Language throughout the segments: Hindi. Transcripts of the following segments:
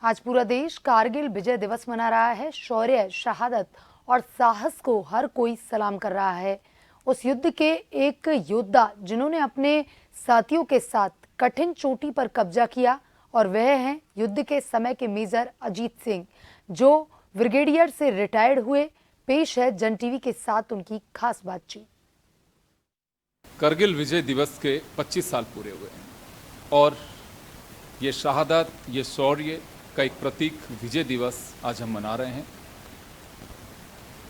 आज पूरा देश कारगिल विजय दिवस मना रहा है। शौर्य, शहादत और साहस को हर कोई सलाम कर रहा है। उस युद्ध के एक योद्धा जिन्होंने अपने साथियों के साथ कठिन चोटी पर कब्जा किया, और वह हैं युद्ध के समय के मेजर अजीत सिंह, जो ब्रिगेडियर से रिटायर्ड हुए। पेश है जन टीवी के साथ उनकी खास बातचीत। करगिल विजय दिवस के 25 साल पूरे हुए हैं और ये शहादत, ये शौर्य का एक प्रतीक विजय दिवस आज हम मना रहे हैं।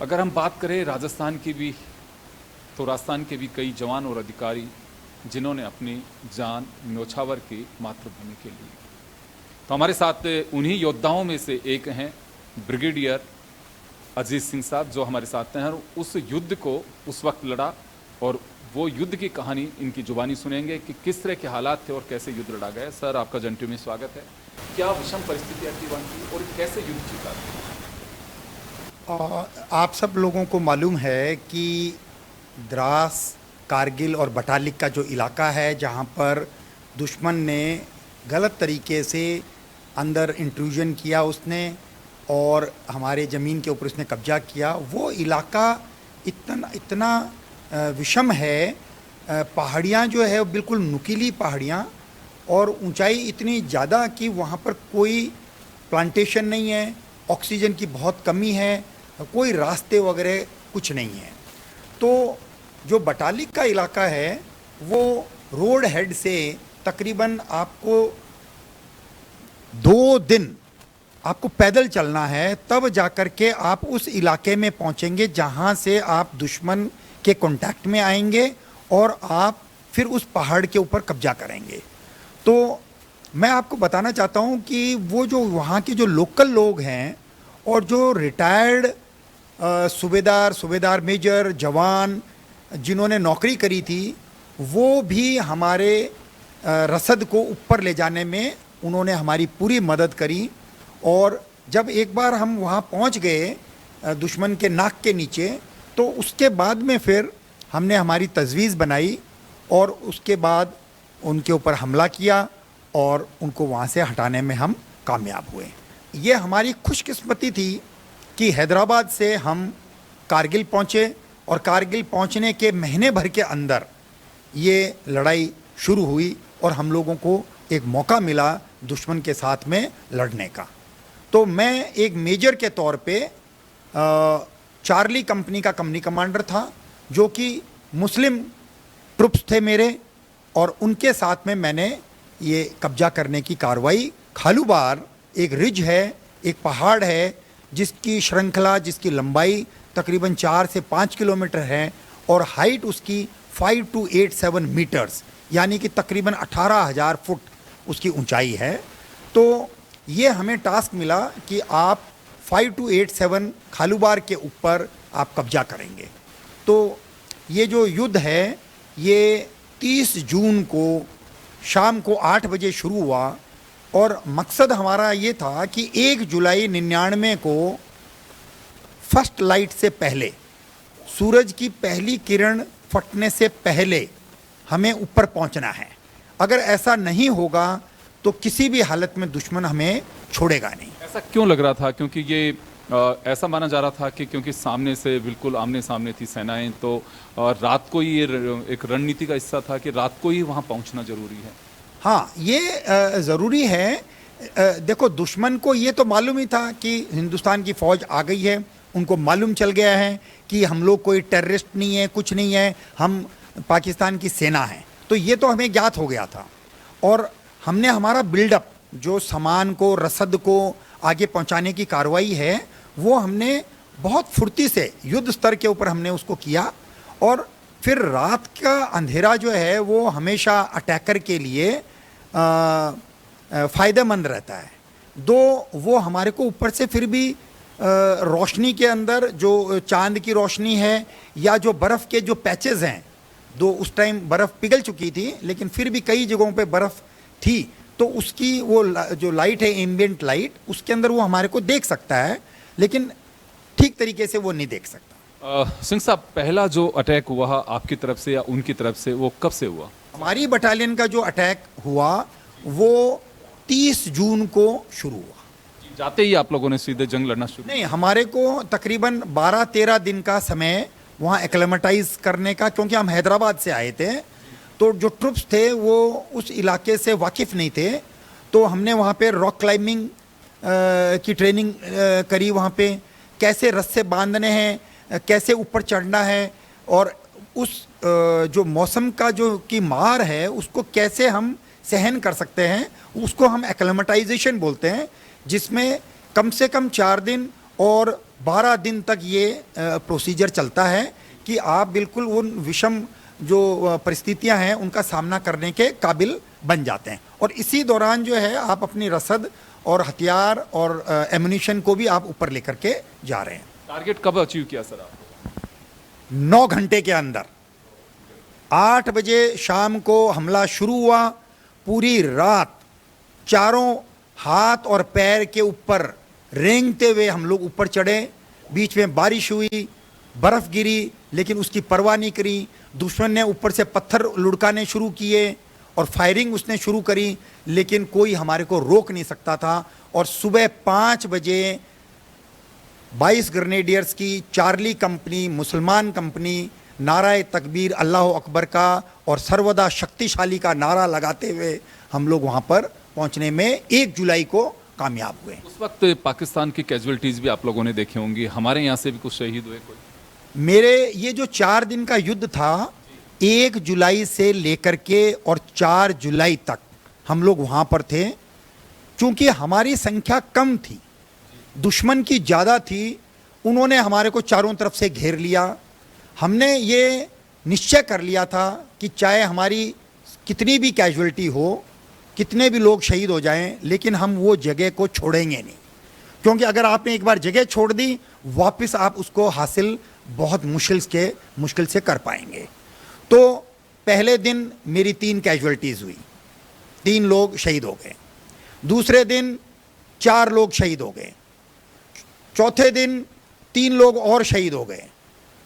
अगर हम बात करें राजस्थान की भी, तो राजस्थान के भी कई जवान और अधिकारी जिन्होंने अपनी जान न्योछावर की मातृभूमि के लिए। तो हमारे साथ उन्हीं योद्धाओं में से एक हैं ब्रिगेडियर अजीत सिंह साहब, जो हमारे साथ हैं और उस युद्ध को उस वक्त लड़ा, और वो युद्ध की कहानी इनकी जुबानी सुनेंगे कि किस तरह के हालात थे और कैसे युद्ध लड़ा गया। सर, आपका जन टीवी में स्वागत है। क्या विषम परिस्थितियां थी वहाँ की और कैसे युद्ध जीता? आप सब लोगों को मालूम है कि द्रास, कारगिल और बटालिक का जो इलाका है, जहाँ पर दुश्मन ने गलत तरीके से अंदर इंट्रूजन किया उसने और हमारे ज़मीन के ऊपर उसने कब्जा किया, वो इलाका इतना विषम है। पहाड़ियाँ जो है बिल्कुल नुकीली पहाड़ियाँ और ऊंचाई इतनी ज़्यादा कि वहाँ पर कोई प्लांटेशन नहीं है, ऑक्सीजन की बहुत कमी है, कोई रास्ते वगैरह कुछ नहीं है। तो जो बटालिक का इलाका है वो रोड हेड से तकरीबन आपको 2 दिन आपको पैदल चलना है, तब जाकर के आप उस इलाके में पहुंचेंगे जहां से आप दुश्मन के कांटेक्ट में आएंगे और आप फिर उस पहाड़ के ऊपर कब्जा करेंगे। तो मैं आपको बताना चाहता हूं कि वो जो वहाँ के जो लोकल लोग हैं और जो रिटायर्ड सूबेदार मेजर जवान जिन्होंने नौकरी करी थी, वो भी हमारे रसद को ऊपर ले जाने में उन्होंने हमारी पूरी मदद करी। और जब एक बार हम वहाँ पहुँच गए दुश्मन के नाक के नीचे, तो उसके बाद में फिर हमने हमारी तजवीज़ बनाई और उसके बाद उनके ऊपर हमला किया और उनको वहाँ से हटाने में हम कामयाब हुए। ये हमारी खुशकिस्मती थी कि हैदराबाद से हम कारगिल पहुँचे और कारगिल पहुँचने के महीने भर के अंदर ये लड़ाई शुरू हुई और हम लोगों को एक मौका मिला दुश्मन के साथ में लड़ने का। तो मैं एक मेजर के तौर पे चार्ली कंपनी का कंपनी कमांडर था, जो कि मुस्लिम ट्रुप्स थे मेरे, और उनके साथ में मैंने ये कब्जा करने की कार्रवाई। खालूबार एक रिज है, एक पहाड़ है जिसकी श्रृंखला, जिसकी लंबाई तकरीबन 4 से 5 किलोमीटर है और हाइट उसकी 5 to 8-7 मीटर्स, यानी कि तकरीबन 18,000 फुट उसकी ऊंचाई है। तो ये हमें टास्क मिला कि आप 5 to 8-7 खालूबार के ऊपर आप कब्जा करेंगे। तो ये जो युद्ध है ये 30 जून को शाम को 8 बजे शुरू हुआ और मकसद हमारा ये था कि 1 जुलाई 99 को फर्स्ट लाइट से पहले, सूरज की पहली किरण फटने से पहले हमें ऊपर पहुंचना है। अगर ऐसा नहीं होगा तो किसी भी हालत में दुश्मन हमें छोड़ेगा नहीं। ऐसा क्यों लग रहा था? क्योंकि ये ऐसा माना जा रहा था कि क्योंकि सामने से बिल्कुल आमने सामने थी सेनाएं, तो रात को ही ये एक रणनीति का हिस्सा था कि रात को ही वहाँ पहुँचना जरूरी है। हाँ, ये ज़रूरी है। देखो, दुश्मन को ये तो मालूम ही था कि हिंदुस्तान की फ़ौज आ गई है, उनको मालूम चल गया है कि हम लोग कोई टेररिस्ट नहीं है, कुछ नहीं है, हम पाकिस्तान की सेना है। तो ये तो हमें ज्ञात हो गया था और हमने हमारा बिल्डअप, जो सामान को, रसद को आगे पहुंचाने की कार्रवाई है, वो हमने बहुत फुर्ती से युद्ध स्तर के ऊपर हमने उसको किया। और फिर रात का अंधेरा जो है वो हमेशा अटैकर के लिए फ़ायदेमंद रहता है। वो हमारे को ऊपर से फिर भी रोशनी के अंदर जो चांद की रोशनी है या जो बर्फ़ के जो पैचेस हैं, उस टाइम बर्फ़ पिघल चुकी थी लेकिन फिर भी कई जगहों पे बर्फ़ थी, तो उसकी वो जो लाइट है, एम्बिएंट लाइट, उसके अंदर वो हमारे को देख सकता है, लेकिन ठीक तरीके से वो नहीं देख सकता। सिंह साहब, पहला जो अटैक हुआ आपकी तरफ से या उनकी तरफ से, वो कब से हुआ? हमारी बटालियन का जो अटैक हुआ वो 30 जून को शुरू हुआ। जाते ही आप लोगों ने सीधे जंग लड़ना शुरू? नहीं, हमारे को तकरीबन 12-13 दिन का समय वहाँ एक्लेमेटाइज करने का, क्योंकि हम हैदराबाद से आए थे, तो जो ट्रुप्स थे वो उस इलाके से वाकिफ़ नहीं थे। तो हमने वहाँ पे रॉक क्लाइंबिंग की ट्रेनिंग करी, वहाँ पे कैसे रस्से बांधने हैं, कैसे ऊपर चढ़ना है, और उस जो मौसम का जो की मार है उसको कैसे हम सहन कर सकते हैं, उसको हम एक्लेमेटाइजेशन बोलते हैं, जिसमें कम से कम 4 दिन और 12 दिन तक ये प्रोसीजर चलता है कि आप बिल्कुल उन विषम जो परिस्थितियां हैं उनका सामना करने के काबिल बन जाते हैं। और इसी दौरान जो है आप अपनी रसद और हथियार और एमुनिशन को भी आप ऊपर लेकर के जा रहे हैं। टारगेट कब अचीव किया सर आपने? 9 घंटे के अंदर 8 बजे शाम को हमला शुरू हुआ, पूरी रात चारों हाथ और पैर के ऊपर रेंगते हुए हम लोग ऊपर चढ़े। बीच में बारिश हुई, बर्फ गिरी, लेकिन उसकी परवाह नहीं करी। दुश्मन ने ऊपर से पत्थर लुढ़काने शुरू किए और फायरिंग उसने शुरू करी, लेकिन कोई हमारे को रोक नहीं सकता था। और सुबह 5 बजे 22 ग्रेनेडियर्स की चार्ली कंपनी, मुसलमान कंपनी, नाराए तकबीर अल्लाह अकबर का और सर्वदा शक्तिशाली का नारा लगाते हुए हम लोग वहाँ पर पहुँचने में 1 जुलाई को कामयाब हुए। उस वक्त पाकिस्तान की कैजुअलिटीज़ भी आप लोगों ने देखी होंगी, हमारे यहाँ से भी कुछ शहीद हुए कोई? मेरे ये जो 4 दिन का युद्ध था, 1 जुलाई से लेकर के और 4 जुलाई तक हम लोग वहाँ पर थे। चूँकि हमारी संख्या कम थी, दुश्मन की ज़्यादा थी, उन्होंने हमारे को चारों तरफ से घेर लिया। हमने ये निश्चय कर लिया था कि चाहे हमारी कितनी भी कैजुअलिटी हो, कितने भी लोग शहीद हो जाएं, लेकिन हम वो जगह को छोड़ेंगे नहीं। क्योंकि अगर आपने एक बार जगह छोड़ दी, वापस आप उसको हासिल बहुत मुश्किल से कर पाएंगे। तो पहले दिन मेरी 3 कैजुअलिटीज़ हुई, 3 लोग शहीद हो गए। दूसरे दिन 4 लोग शहीद हो गए। चौथे दिन 3 लोग और शहीद हो गए।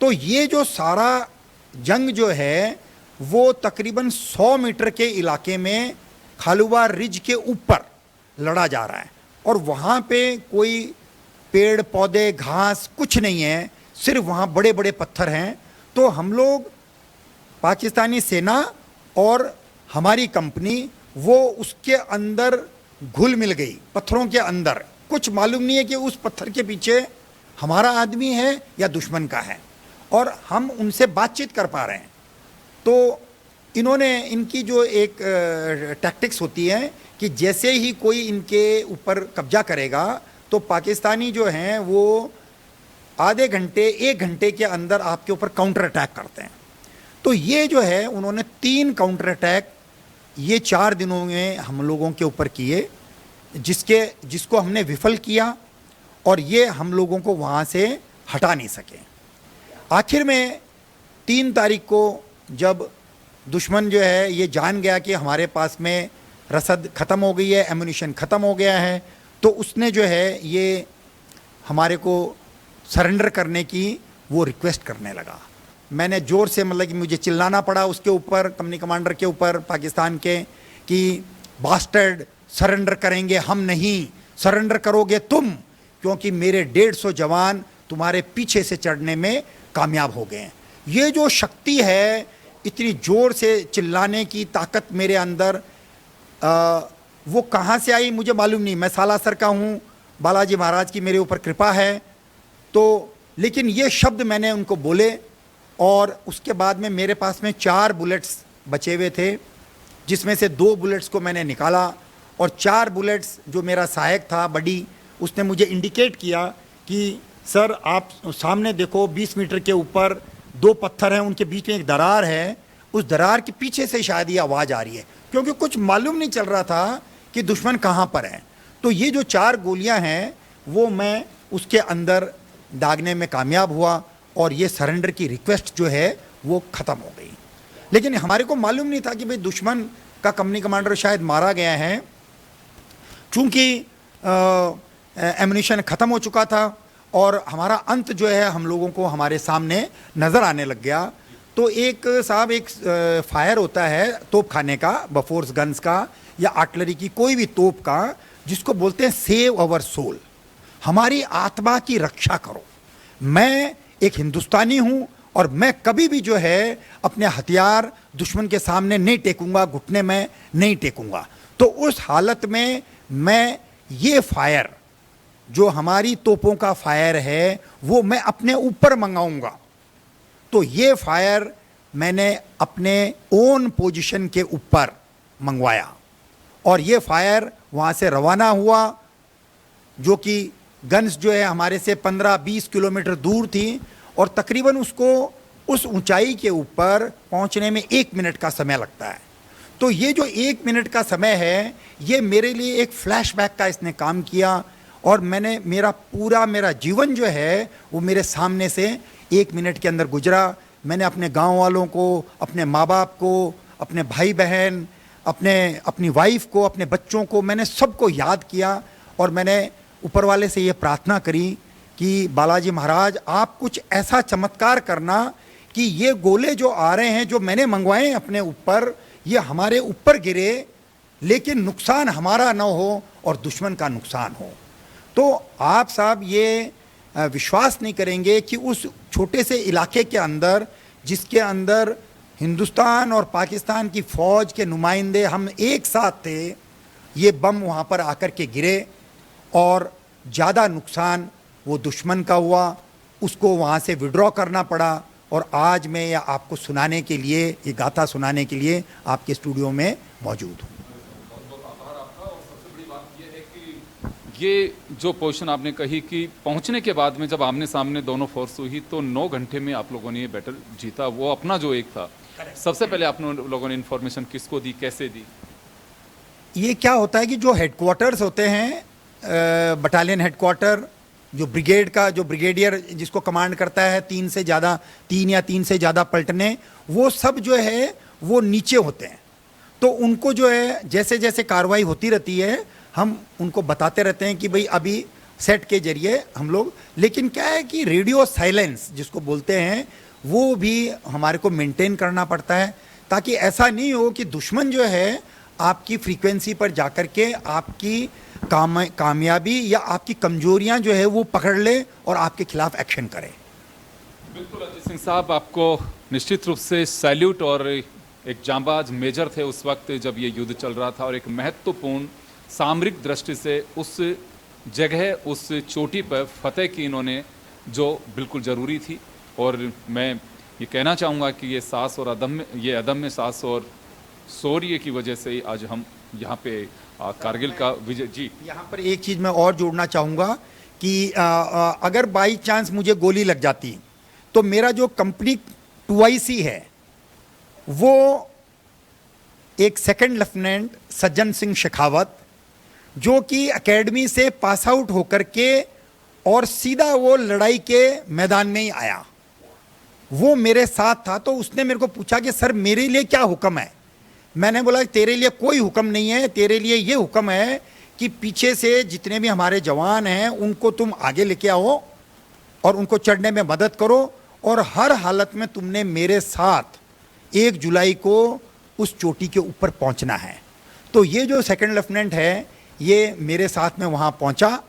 तो ये जो सारा जंग जो है वो तकरीबन 100 मीटर के इलाके में खालूबा रिज के ऊपर लड़ा जा रहा है, और वहाँ पे कोई पेड़ पौधे घास कुछ नहीं है, सिर्फ वहाँ बड़े बड़े पत्थर हैं। तो हम लोग पाकिस्तानी सेना और हमारी कंपनी वो उसके अंदर घुल मिल गई, पत्थरों के अंदर। कुछ मालूम नहीं है कि उस पत्थर के पीछे हमारा आदमी है या दुश्मन का है, और हम उनसे बातचीत कर पा रहे हैं। तो इन्होंने, इनकी जो एक टैक्टिक्स होती है कि जैसे ही कोई इनके ऊपर कब्जा करेगा तो पाकिस्तानी जो हैं वो आधे घंटे 1 घंटे के अंदर आपके ऊपर काउंटर अटैक करते हैं। तो ये जो है उन्होंने 3 काउंटर अटैक ये 4 दिनों में हम लोगों के ऊपर किए, जिसको हमने विफल किया, और ये हम लोगों को वहाँ से हटा नहीं सके। आखिर में 3 तारीख को जब दुश्मन जो है ये जान गया कि हमारे पास में रसद ख़त्म हो गई है, एमुनिशन ख़त्म हो गया है, तो उसने जो है ये हमारे को सरेंडर करने की वो रिक्वेस्ट करने लगा। मैंने ज़ोर से, मतलब कि मुझे चिल्लाना पड़ा उसके ऊपर, कंपनी कमांडर के ऊपर पाकिस्तान के, कि बास्टर्ड सरेंडर करेंगे हम नहीं, सरेंडर करोगे तुम, क्योंकि मेरे 150 जवान तुम्हारे पीछे से चढ़ने में कामयाब हो गए हैं। ये जो शक्ति है, इतनी ज़ोर से चिल्लाने की ताकत मेरे अंदर, वो कहाँ से आई मुझे मालूम नहीं। मैं सालासर का हूँ, बालाजी महाराज की मेरे ऊपर कृपा है। तो लेकिन ये शब्द मैंने उनको बोले, और उसके बाद में मेरे पास में 4 बुलेट्स बचे हुए थे, जिसमें से 2 बुलेट्स को मैंने निकाला, और 4 बुलेट्स जो मेरा सहायक था बडी, उसने मुझे इंडिकेट किया कि सर आप सामने देखो, 20 मीटर के ऊपर 2 पत्थर हैं, उनके बीच में एक दरार है, उस दरार के पीछे से शायद ये आवाज़ आ रही है, क्योंकि कुछ मालूम नहीं चल रहा था कि दुश्मन कहाँ पर है। तो ये जो 4 गोलियां हैं वो मैं उसके अंदर दागने में कामयाब हुआ, और ये सरेंडर की रिक्वेस्ट जो है वो ख़त्म हो गई। लेकिन हमारे को मालूम नहीं था कि भाई दुश्मन का कंपनी कमांडर शायद मारा गया है। चूँकि एमुनिशन ख़त्म हो चुका था और हमारा अंत जो है हम लोगों को हमारे सामने नज़र आने लग गया। तो एक फायर होता है तोप खाने का, बफोर्स गन्स का या आर्टिलरी की कोई भी तोप का, जिसको बोलते हैं सेव अवर सोल, हमारी आत्मा की रक्षा करो। मैं एक हिंदुस्तानी हूं और मैं कभी भी जो है अपने हथियार दुश्मन के सामने नहीं टेकूंगा, घुटने में नहीं टेकूंगा। तो उस हालत में मैं ये फायर जो हमारी तोपों का फायर है वो मैं अपने ऊपर मंगाऊंगा। तो ये फायर मैंने अपने ओन पोजीशन के ऊपर मंगवाया और ये फायर वहाँ से रवाना हुआ, जो कि गन्स जो है हमारे से 15-20 किलोमीटर दूर थी और तकरीबन उसको उस ऊंचाई के ऊपर पहुंचने में 1 मिनट का समय लगता है। तो ये जो 1 मिनट का समय है ये मेरे लिए एक फ्लैशबैक का इसने काम किया और मैंने मेरा जीवन जो है वो मेरे सामने से 1 मिनट के अंदर गुजरा। मैंने अपने गांव वालों को, अपने माँ बाप को, अपने भाई बहन, अपनी वाइफ को, अपने बच्चों को, मैंने सबको याद किया और मैंने ऊपर वाले से ये प्रार्थना करी कि बालाजी महाराज आप कुछ ऐसा चमत्कार करना कि ये गोले जो आ रहे हैं, जो मैंने मंगवाए हैं अपने ऊपर, ये हमारे ऊपर गिरे लेकिन नुकसान हमारा ना हो और दुश्मन का नुकसान हो। तो आप साहब ये विश्वास नहीं करेंगे कि उस छोटे से इलाके के अंदर, जिसके अंदर हिंदुस्तान और पाकिस्तान की फ़ौज के नुमाइंदे हम एक साथ थे, ये बम वहाँ पर आकर के गिरे और ज़्यादा नुकसान वो दुश्मन का हुआ, उसको वहाँ से विड्रॉ करना पड़ा। और आज मैं ये आपको सुनाने के लिए, ये गाथा सुनाने के लिए आपके स्टूडियो में मौजूद हूँ। ये जो पोजीशन आपने कही कि पहुंचने के बाद में जब आमने सामने दोनों फोर्स हुई तो 9 घंटे में आप लोगों ने ये बैटल जीता, वो अपना जो एक था। सबसे पहले आप लोगों ने इन्फॉर्मेशन किसको दी, कैसे दी? ये क्या होता है कि जो हेडक्वार्टर्स होते हैं, बटालियन हेडक्वार्टर, जो ब्रिगेड का जो ब्रिगेडियर जिसको कमांड करता है, 3 या 3 से ज़्यादा पलटने, वो सब जो है वो नीचे होते हैं। तो उनको जो है जैसे जैसे कार्रवाई होती रहती है हम उनको बताते रहते हैं कि भाई अभी सेट के जरिए हम लोग, लेकिन क्या है कि रेडियो साइलेंस जिसको बोलते हैं वो भी हमारे को मेंटेन करना पड़ता है, ताकि ऐसा नहीं हो कि दुश्मन जो है आपकी फ्रीक्वेंसी पर जाकर के आपकी कामयाबी या आपकी कमजोरियां जो है वो पकड़ ले और आपके खिलाफ एक्शन करे। बिल्कुल अजीत सिंह साहब, आपको निश्चित रूप से सैल्यूट। और एक जांबाज मेजर थे उस वक्त जब ये युद्ध चल रहा था और एक महत्वपूर्ण सामरिक दृष्टि से उस जगह, उस चोटी पर फतेह की इन्होंने जो बिल्कुल ज़रूरी थी। और मैं ये कहना चाहूँगा कि ये साहस और अदम्य साहस और शौर्य की वजह से ही आज हम यहाँ पे कारगिल का विजय जी। यहाँ पर एक चीज़ मैं और जोड़ना चाहूँगा कि अगर बाई चांस मुझे गोली लग जाती तो मेरा जो कंपनी 2IC है वो एक सेकंड लेफ्टिनेंट सज्जन सिंह शेखावत, जो कि एकेडमी से पास आउट होकर के और सीधा वो लड़ाई के मैदान में ही आया, वो मेरे साथ था। तो उसने मेरे को पूछा कि सर मेरे लिए क्या हुक्म है। मैंने बोला तेरे लिए कोई हुक्म नहीं है, तेरे लिए ये हुक्म है कि पीछे से जितने भी हमारे जवान हैं उनको तुम आगे लेके आओ और उनको चढ़ने में मदद करो और हर हालत में तुमने मेरे साथ 1 जुलाई को उस चोटी के ऊपर पहुंचना है। तो ये जो सेकंड लेफ्टिनेंट है ये मेरे साथ में वहाँ पहुँचा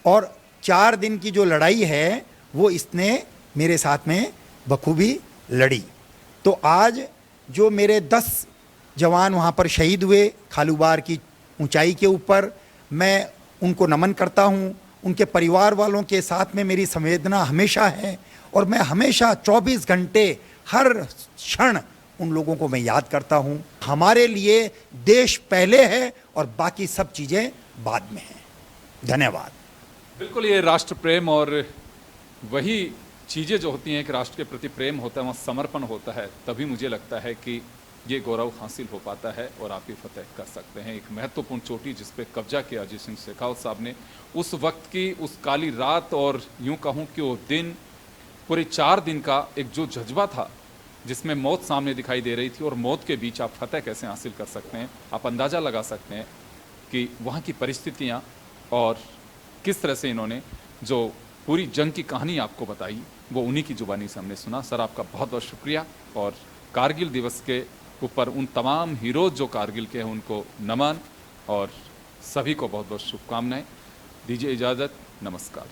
और 4 दिन की जो लड़ाई है वो इसने मेरे साथ में बखूबी लड़ी। तो आज जो मेरे 10 जवान वहाँ पर शहीद हुए खालूबार की ऊंचाई के ऊपर, मैं उनको नमन करता हूँ। उनके परिवार वालों के साथ में मेरी संवेदना हमेशा है और मैं हमेशा 24 घंटे हर क्षण उन लोगों को मैं याद करता हूँ। हमारे लिए देश पहले है और बाकी सब चीज़ें बाद में हैं। धन्यवाद। बिल्कुल, ये राष्ट्र प्रेम और वही चीज़ें जो होती हैं कि राष्ट्र के प्रति प्रेम होता है, वहाँ समर्पण होता है, तभी मुझे लगता है कि ये गौरव हासिल हो पाता है और आप ये फतेह कर सकते हैं। एक महत्वपूर्ण चोटी जिस पे कब्जा किया अजीत सिंह शेखावत साहब ने, उस वक्त की उस काली रात और यूं कहूं कि वो दिन, पूरे 4 दिन का एक जो जज्बा था जिसमें मौत सामने दिखाई दे रही थी और मौत के बीच आप फतेह कैसे हासिल कर सकते हैं, आप अंदाज़ा लगा सकते हैं कि वहाँ की परिस्थितियाँ और किस तरह से इन्होंने जो पूरी जंग की कहानी आपको बताई वो उन्हीं की जुबानी से हमने सुना। सर आपका बहुत बहुत शुक्रिया और कारगिल दिवस के ऊपर उन तमाम हीरोज जो कारगिल के हैं उनको नमन और सभी को बहुत बहुत शुभकामनाएं। दीजिए इजाज़त, नमस्कार।